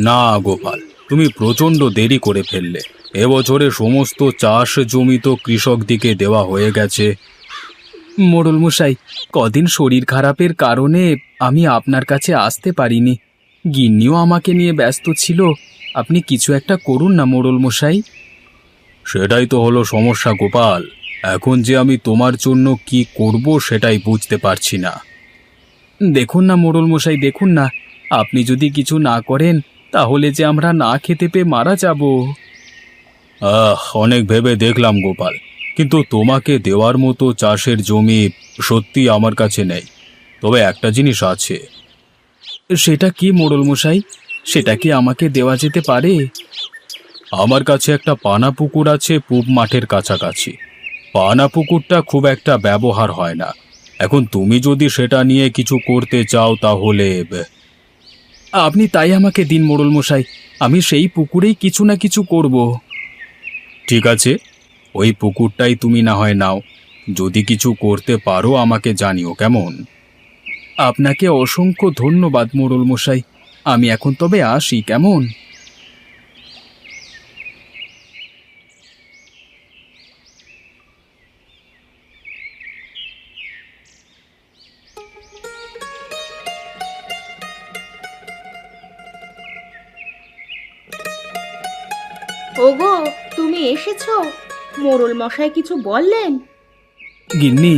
না গোপাল, তুমি প্রচণ্ড দেরি করে ফেললে। এবছরে সমস্ত চাষ জমি তো কৃষকদিকে দেওয়া হয়ে গেছে। মোড়ল মশাই, কদিন শরীর খারাপের কারণে আমি আপনার কাছে আসতে পারিনি। গিন্নিও আমাকে নিয়ে ব্যস্ত ছিল। আপনি কিছু একটা করুন না মোড়ল মশাই। সেটাই তো হলো সমস্যা গোপাল। এখন যে আমি তোমার জন্য কি করব সেটাই বুঝতে পারছি না। দেখুন না মোড়ল মশাই, দেখুন না, আপনি যদি কিছু না করেন তাহলে যে আমরা না খেতে পেয়ে মারা যাব। অনেক ভেবে দেখলাম গোপাল, কিন্তু তোমাকে দেওয়ার মতো চাষের জমি সত্যি আমার কাছে নেই। তবে একটা জিনিস আছে। সেটা কি মোড়ল মশাই? সেটা কি আমাকে দেওয়া যেতে পারে? আমার কাছে একটা পানা পুকুর আছে পূব মাঠের কাছাকাছি। পানা পুকুরটা খুব একটা ব্যবহার হয় না। এখন তুমি যদি সেটা নিয়ে কিছু করতে চাও তাহলে আপনি তাই আমাকে দিন মোড়ল মশাই, আমি সেই পুকুরেই কিছু না কিছু করব। ঠিক আছে, ওই পুকুরটাই তুমি না হয় নাও। যদি কিছু করতে পারো আমাকে জানিও, কেমন? আপনাকে অসংখ্য ধন্যবাদ মোড়ল মশাই। আমি এখন তবে আসি, কেমন? ওগো, তুমি এসেছো? মোড়ল মশাই কিছু বললেন? গিন্নি,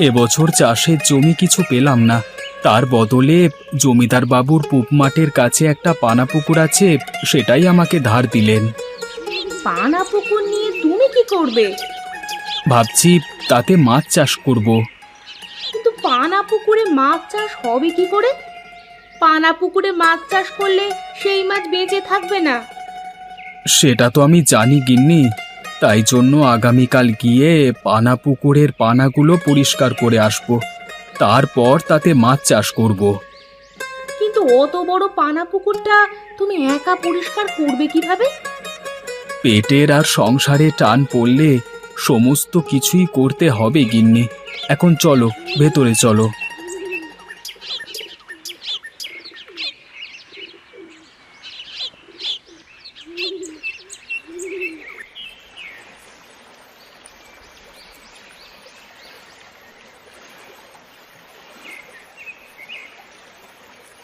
এবছর চাষের জমি কিছু পেলাম না। তার বদলে জমিদার বাবুর পূব মাঠের কাছে একটা পানা পুকুর আছে, সেটাই আমাকে ধার দিলেন। পানা পুকুর নিয়ে তুমি কি করবে? ভাবছি তাতে মাছ চাষ করব। কিন্তু পানা পুকুরে মাছ চাষ হবে কি করে? পানা পুকুরে মাছ চাষ করলে সেই মাছ বেঁচে থাকবে না। সেটা তো আমি জানি গিন্নি, তাই জন্য আগামীকাল গিয়ে পানা পুকুরের পানাগুলো পরিষ্কার করে আসব। তারপর তাতে মাছ চাষ করব। কিন্তু অত বড় পানা পুকুরটা তুমি একা পরিষ্কার করবে কিভাবে? পেটের আর সংসারে টান পড়লে সমস্ত কিছুই করতে হবে গিন্নি। এখন চলো, ভেতরে চলো।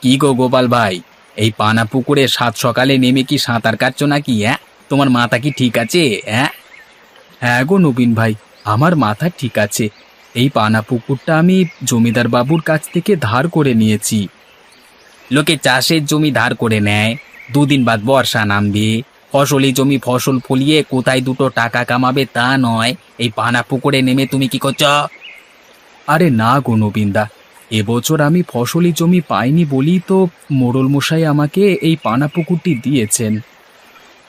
কি গো গোপাল ভাই, এই পানা পুকুরে সাত সকালে নেমে কি সাঁতার কাটছো নাকি? হ্যাঁ, তোমার মাথা কি ঠিক আছে? হ্যাঁ হ্যাঁ গো নবীন ভাই, আমার মাথা ঠিক আছে। এই পানা পুকুরটা আমি জমিদার বাবুর কাছ থেকে ধার করে নিয়েছি। লোকে চাষের জমি ধার করে নেয়, দুদিন বাদ বর্ষা নামবে, ফসলি জমি ফসল ফলিয়ে কোথায় দুটো টাকা কামাবে তা নয়, এই পানা পুকুরে নেমে তুমি কি করছো? আরে না গো নবীনদা, এবছর আমি ফসলি জমি পাইনি বলি তো মোড়ল মশাই আমাকে এই পানা পুকুরটি দিয়েছেন।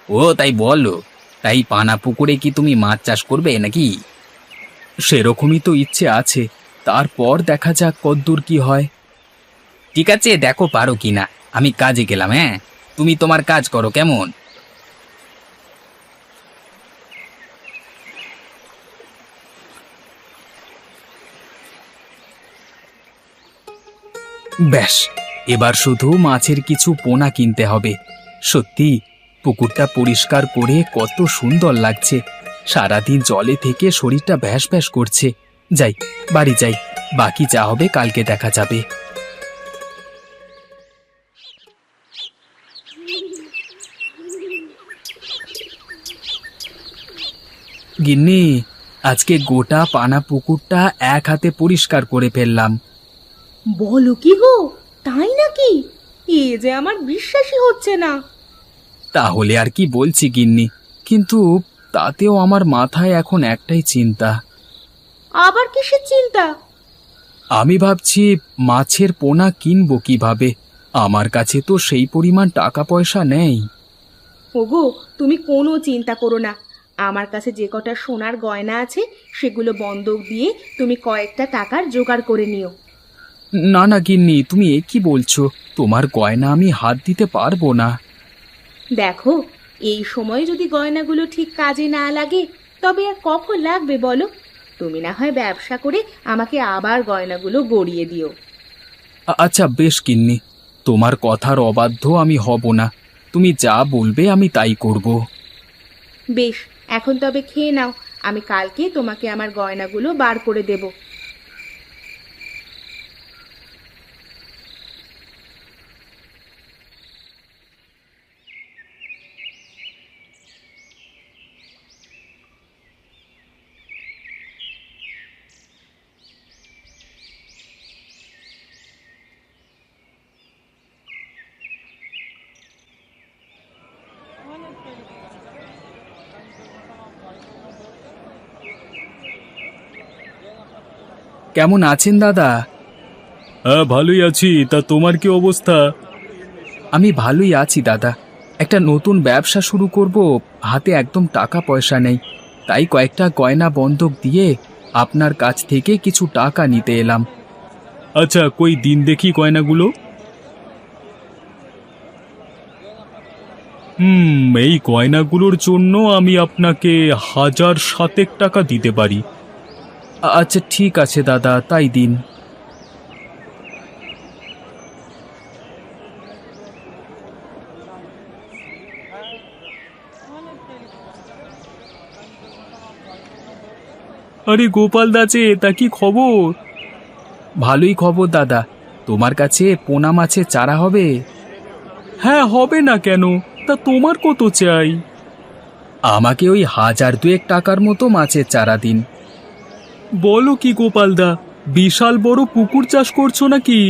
ও তাই বলো, তাই পানা পুকুরে কি তুমি মাছ চাষ করবে নাকি? সেরকমই তো ইচ্ছে আছে, তারপর দেখা যাক কদ্দূর কি হয়। ঠিক আছে, দেখো পারো কিনা। আমি কাজে গেলাম, হ্যাঁ? তুমি তোমার কাজ করো, কেমন? ব্যাস, এবার শুধু মাছের কিছু পোনা কিনতে হবে। সত্যি পুকুরটা পরিষ্কার করে কত সুন্দর লাগছে। সারাদিন জলে থেকে শরীরটা ভ্যাস ভ্যাস করছে। যাই, বাড়ি যাই, বাকি যা হবে কালকে দেখা যাবে। গিন্নি, আজকে গোটা পানা পুকুরটা এক হাতে পরিষ্কার করে ফেললাম। বলো কি গো, তাই নাকি? এ যে আমার বিশ্বাসই হচ্ছে না। তাহলে আর কি বলছি গিন্নি, কিন্তু তাতেও আমার মাথায় এখন একটাই চিন্তা। আবার কিসের চিন্তা? আমি ভাবছি মাছের পোনা কিনবো কিভাবে। আমার কাছে তো সেই পরিমাণ টাকা পয়সা নেই। ওগো, তুমি কোনো চিন্তা করো না। আমার কাছে যে কটা সোনার গয়না আছে সেগুলো বন্ধক দিয়ে তুমি কয়েকটা টাকার জোগাড় করে নিও। না না গিন্নি, তুমি এ কি বলছো? তোমার গয়না আমি হাত দিতে পারবো না। দেখো, এই সময় যদি গয়নাগুলো ঠিক কাজে না লাগে তবে আর কখন লাগবে বলো? তুমি না হয় ব্যবসা করে আমাকে আবার গয়নাগুলো গড়িয়ে দিও। আচ্ছা বেশ গিন্নি, তোমার কথার অবাধ্য আমি হব না। তুমি যা বলবে আমি তাই করব। বেশ, এখন তবে খেয়ে নাও। আমি কালকে তোমাকে আমার গয়নাগুলো বার করে দেব। কেমন আছেন দাদা? হ্যাঁ, ভালোই আছি। তা তোমার কি অবস্থা? আমি ভালোই আছি দাদা। একটা নতুন ব্যবসা শুরু করব, হাতে একদম টাকা পয়সা নেই। তাই কয়েকটা গয়না বন্ধক দিয়ে আপনার কাছ থেকে কিছু টাকা নিতে এলাম। আচ্ছা, কই দিন দেখি গয়নাগুলো। এই গয়নাগুলোর জন্য আমি আপনাকে 1,000 টাকা দিতে পারি। আচ্ছা ঠিক আছে দাদা, তাই দিন। আরে গোপাল দাচে, তা কি খবর? ভালোই খবর দাদা। তোমার কাছে পোনা মাছের চারা হবে? হ্যাঁ, হবে না কেন? তা তোমার কত চাই? আমাকে ওই 1,000-2 টাকার মতো মাছের চারা দিন। বলো কি গোপালদা, বিশাল বড় পুকুর চাষ করছো নাকি?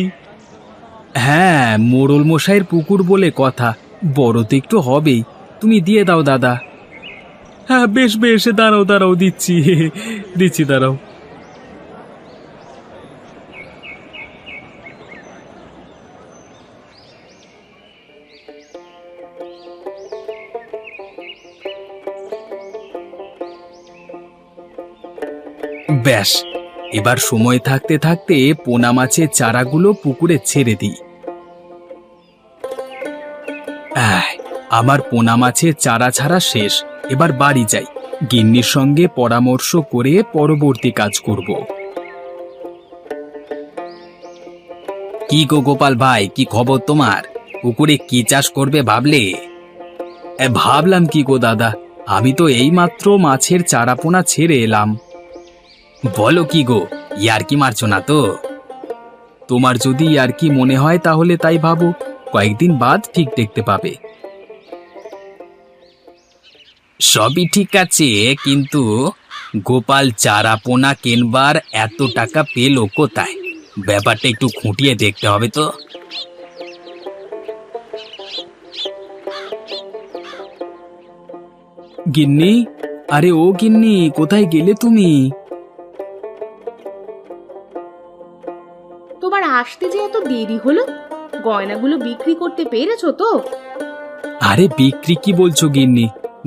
হ্যাঁ, মোড়ল মশাইয়ের পুকুর বলে কথা, বড় তো একটু হবেই। তুমি দিয়ে দাও দাদা। হ্যাঁ, বেশ বেশ, দাঁড়াও দাঁড়াও, দিচ্ছি দিচ্ছি, দাঁড়াও। ব্যাস, এবার সময় থাকতে থাকতে পোনা মাছের চারাগুলো পুকুরে ছেড়ে দিই। আহ, আমার পোনা মাছের চারা ছাড়া শেষ। এবার বাড়ি যাই, গিন্নির সঙ্গে পরামর্শ করে পরবর্তী কাজ করব। কি গো গোপাল ভাই, কি খবর তোমার? পুকুরে কি চাষ করবে ভাবলে? ভাবলাম কি গো দাদা, আমি তো এইমাত্র মাছের চারা পোনা ছেড়ে এলাম। বলো কি গো, ইয়ার্কি মারছো না তো? তোমার যদি ইয়ার্কি মনে হয় তাহলে তাই ভাবো, কয়েকদিন বাদ ঠিক দেখতে পাবে। সবই ঠিক আছে, কিন্তু গোপাল চারা পোনা কেনবার এত টাকা পেল কোথায়? ব্যাপারটা একটু খুঁটিয়ে দেখতে হবে তো। গিন্নি, আরে ও গিন্নি, কোথায় গেলে তুমি? তোমার আসতে যে এত দেরি হলো, গয়নাগুলো বিক্রি করতে পেরেছো তো? আরে বিক্রি কি বলছো গিন্নি?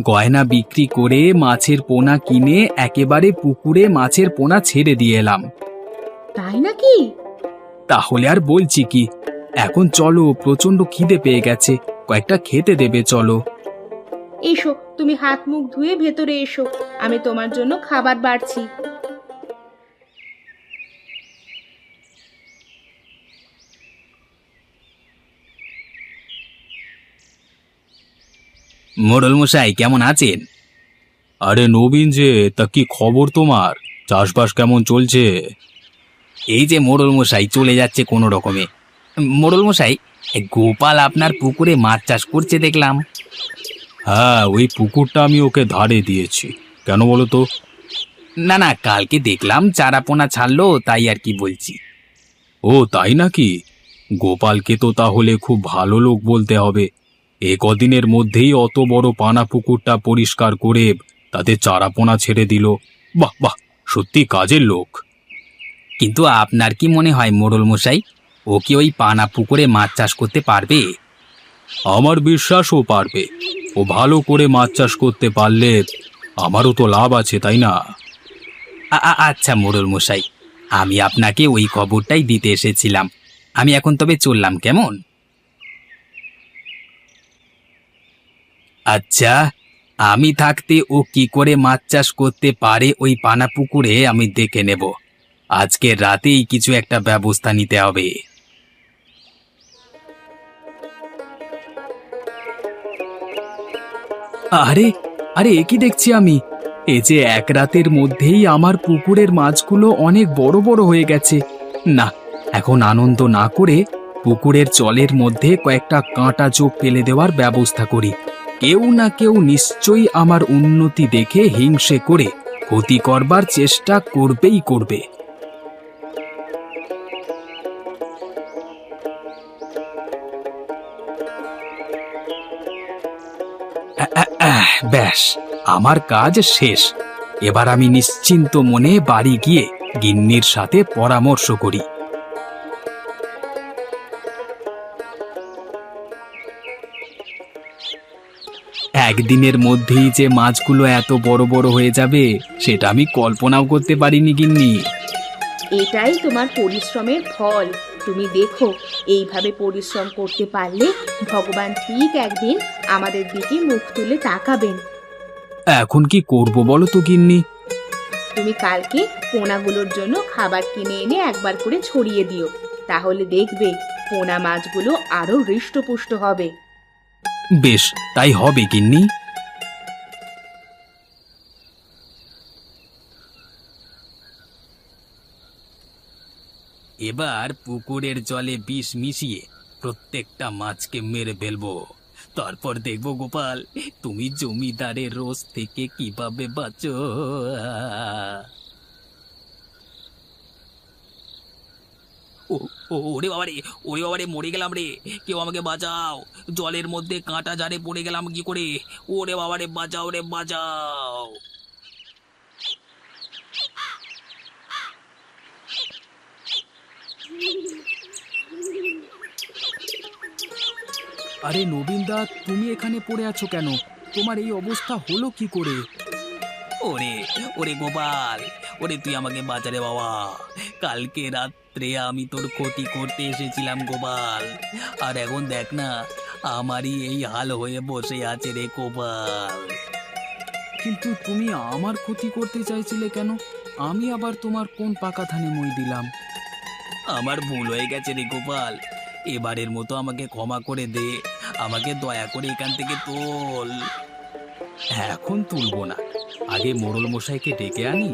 গয়না বিক্রি করে মাছের পোনা কিনে একেবারে পুকুরে মাছের পোনা ছেড়ে দিয়ে এলাম। তাই নাকি? তাহলে আর বলছি কি, এখন চলো, প্রচন্ড খিদে পেয়ে গেছে, কয়েকটা খেতে দেবে, চলো। এসো, তুমি হাত মুখ ধুয়ে ভেতরে এসো, আমি তোমার জন্য খাবার বাড়ছি। মোড়ল মশাই কেমন আছেন? আরে নবীন যে, তা কি খবর তোমার? চাষবাস কেমন চলছে? এই যে মোড়ল মশাই, চলে যাচ্ছে কোনো রকমে। মোড়ল মশাই, গোপাল আপনার পুকুরে মাছ চাষ করছে দেখলাম। হ্যাঁ, ওই পুকুরটা আমি ওকে ধারে দিয়েছি। কেন বলো তো? না না, কালকে দেখলাম চারা পোনা ছাড়লো, তাই আর কি বলছি। ও তাই নাকি? গোপালকে তো তাহলে খুব ভালো লোক বলতে হবে। এ কদিনের মধ্যেই অত বড় পানা পুকুরটা পরিষ্কার করে তাতে চারাপোনা ছেড়ে দিল। বাহ বাহ, সত্যি কাজের লোক। কিন্তু আপনার কি মনে হয় মোড়ল মশাই, ও কি ওই পানা পুকুরে মাছ চাষ করতে পারবে? আমার বিশ্বাস ও পারবে। ও ভালো করে মাছ চাষ করতে পারলে আমারও তো লাভ আছে, তাই না? আচ্ছা মোড়ল মশাই, আমি আপনাকে ওই খবরটাই দিতে এসেছিলাম। আমি এখন তবে চললাম, কেমন? আচ্ছা, আমি থাকতে ও কি করে মাছ চাষ করতে পারে ওই পানা পুকুরে আমি দেখে নেব। আজকে রাতেই কিছু একটা ব্যবস্থা নিতে হবে। আরে আরে এ কি দেখছি আমি! এই যে এক রাতের মধ্যেই আমার পুকুরের মাছগুলো অনেক বড় বড় হয়ে গেছে। না, এখন আনন্দ না করে পুকুরের জলের মধ্যে কয়েকটা কাঁটা চোখ ফেলে দেওয়ার ব্যবস্থা করি। কেউ না কেউ নিশ্চয়ই আমার উন্নতি দেখে হিংসে করে ক্ষতি করবার চেষ্টা করবেই করবে। ব্যাস, আমার কাজ শেষ। এবার আমি নিশ্চিন্ত মনে বাড়ি গিয়ে গিন্নির সাথে পরামর্শ করি। একদিনের মধ্যেই যে মাছগুলো এত বড় বড় হয়ে যাবে সেটা আমি কল্পনাও করতে পারিনি গিন্নি। এটাই তোমার পরিশ্রমের ফল। তুমি দেখো, এইভাবে পরিশ্রম করতে পারলে ভগবান ঠিক একদিন আমাদের দিকে মুখ তুলে তাকাবেন। এখন কি করব বলো তো গিন্নি? তুমি কালকে পোনাগুলোর জন্য খাবার কিনে এনে একবার করে ছড়িয়ে দিও, তাহলে দেখবে পোনা মাছগুলো আরো হৃষ্টপুষ্ট হবে। বেশ, তাই হবে গিন্নি। এবার পুকুরের জলে বিষ মিশিয়ে প্রত্যেকটা মাছকে মেরে ফেলবো। তারপর দেখবো গোপাল, তুমি জমিদারের রোজ থেকে কিভাবে বাঁচো। ওরে বাবারে, ওরে বাবারে, মরে গেলাম রে! কেউ আমাকে বাঁচাও! জলের মধ্যে কাঁটা জারে পড়ে গেলাম কি করে! ওরে বাবারে, বাঁচাও রে, বাঁচাও! আরে নবীনদা, তুমি এখানে পড়ে আছো কেন? তোমার এই অবস্থা হলো কি করে? ওরে, ওরে গোপাল, ওরে তুই আমাকে বাঁচা রে বাবা! কালকে রাত্রে আমি তোর ক্ষতি করতে এসেছিলাম গোপাল, আর এখন দেখ না, আমারই এই হাল হয়ে বসে আছে রে গোপাল। কিন্তু তুমি আমার ক্ষতি করতে চাইছিলে কেন? আমি আবার তোমার কোন পাকা ধানে মই দিলাম? আমার ভুল হয়ে গেছে রে গোপাল, এবারের মতো আমাকে ক্ষমা করে দে। আমাকে দয়া করে এখান থেকে তোল। এখন তুলবো না, আগে মোড়ল মশাইকে ডেকে আনি,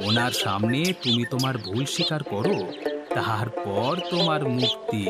ওনার সামনে তুমি তোমার ভুল স্বীকার করো, তারপর তোমার মুক্তি।